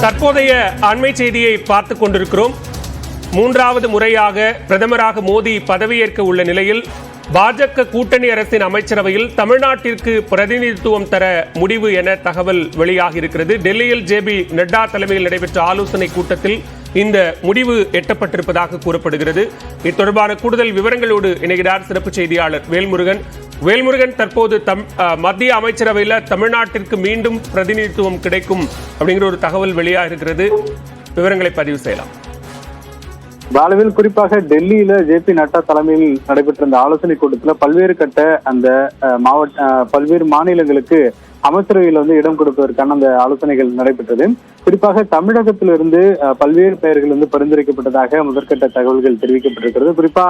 தற்போதைய அண்மை செய்தியை பார்த்துக் கொண்டிருக்கிறோம். மூன்றாவது முறையாக பிரதமராக மோடி பதவியேற்க உள்ள நிலையில் பாஜக கூட்டணி அரசின் அமைச்சரவையில் தமிழ்நாட்டிற்கு பிரதிநிதித்துவம் தர முடிவு என தகவல் வெளியாகி இருக்கிறது. டெல்லியில் ஜே.பி. நட்டா தலைமையில் நடைபெற்ற ஆலோசனை கூட்டத்தில் இந்த முடிவு எட்டப்பட்டிருப்பதாக கூறப்படுகிறது. இது தொடர்பான கூடுதல் விவரங்களோடு இணைகிறார் சிறப்பு செய்தியாளர் வேல்முருகன். வேல்முருகன், தற்போது மத்திய அமைச்சரவையில் தமிழ்நாட்டிற்கு மீண்டும் பிரதிநிதித்துவம் கிடைக்கும் அப்படிங்கிற ஒரு தகவல் வெளியாக இருக்கிறது. விவரங்களை பதிவு செய்யலாம். பாலவில் குறிப்பாக டெல்லியில ஜே.பி. நட்டா தலைமையில் நடைபெற்ற அந்த ஆலோசனை கூட்டத்தில் பல்வேறு கட்ட அந்த பல்வேறு மாநிலங்களுக்கு அமைச்சரவையில் இடம் கொடுப்பதற்கான அந்த ஆலோசனைகள் நடைபெற்றது. குறிப்பாக தமிழகத்திலிருந்து பல்வேறு பெயர்கள் பரிந்துரைக்கப்பட்டதாக முதற்கட்ட தகவல்கள் தெரிவிக்கப்பட்டிருக்கிறது. குறிப்பா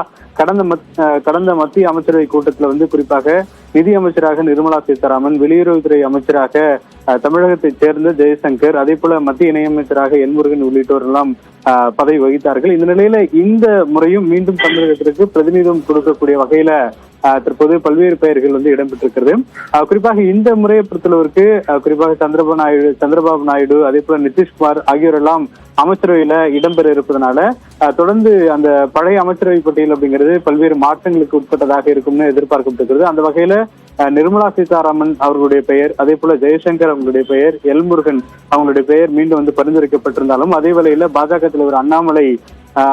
கடந்த மத்திய அமைச்சரவை கூட்டத்தில் குறிப்பாக நிதி அமைச்சராக நிர்மலா சீதாராமன், வெளியுறவுத்துறை அமைச்சராக தமிழகத்தைச் சேர்ந்த ஜெய்சங்கர், அதே போல மத்திய இணையமைச்சராக எல் முருகன் உள்ளிட்டோர் எல்லாம் பதவி வகித்தார்கள். இந்த நிலையில இந்த முறையும் மீண்டும் தமிழகத்திற்கு பிரதிநிதித்துவம் கொடுக்கக்கூடிய வகையில தற்போது பல்வேறு பெயர்கள் இடம்பெற்றிருக்கிறது. குறிப்பாக இந்த முறையை பொறுத்தளவிற்கு குறிப்பாக சந்திரபாபு நாயுடு அதே போல நிதிஷ்குமார் ஆகியோரெல்லாம் அமைச்சரவையில இடம்பெற இருப்பதனால தொடர்ந்து அந்த பழைய அமைச்சரவை பட்டியல் அப்படிங்கிறது பல்வேறு மாற்றங்களுக்கு உட்பட்டதாக இருக்கும்னு எதிர்பார்க்கப்பட்டிருக்கிறது. அந்த வகையில நிர்மலா சீதாராமன் அவர்களுடைய பெயர், அதே போல ஜெய்சங்கர் அவங்களுடைய பெயர், எல் முருகன் அவங்களுடைய பெயர் மீண்டும் பரிந்துரைக்கப்பட்டிருந்தாலும் அதே வேளையில பாஜக தலைவர் அண்ணாமலை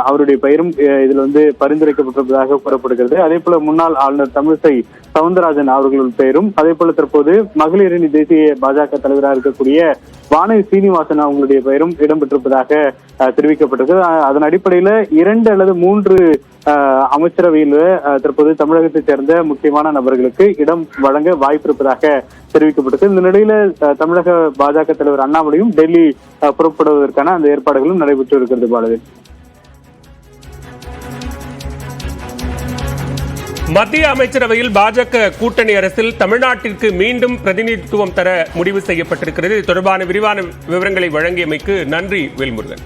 அவருடைய பெயரும் இதுல பரிந்துரைக்கப்பட்டிருப்பதாக கூறப்படுகிறது. அதே போல முன்னாள் ஆளுநர் தமிழிசை சவுந்தரராஜன் அவர்கள் பெயரும், அதே போல தற்போது மகளிரணி தேசிய பாஜக தலைவராக இருக்கக்கூடிய வானதி சீனிவாசன் அவங்களுடைய பெயரும் இடம்பெற்றிருப்பதாக தெரிவிக்கப்பட்டிருக்கு. அதன் அடிப்படையில 2 அல்லது 3 அமைச்சரவையில் தற்போது தமிழகத்தைச் சேர்ந்த முக்கியமான நபர்களுக்கு இடம் வழங்க வாய்ப்பு இருப்பதாக தெரிவிக்கப்பட்டிருக்கு. இந்த நிலையில தமிழக பாஜக தலைவர் அண்ணாமலையும் டெல்லி புறப்படுவதற்கான அந்த ஏற்பாடுகளும் நடைபெற்று இருக்கிறது. பாலவேல், மத்திய அமைச்சரவையில் பாஜக கூட்டணி அரசில் தமிழ்நாட்டிற்கு மீண்டும் பிரதிநிதித்துவம் தர முடிவு செய்யப்பட்டிருக்கிறது. இது தொடர்பான விரிவான விவரங்களை வழங்கியமைக்கு நன்றி வேல்முருகன்.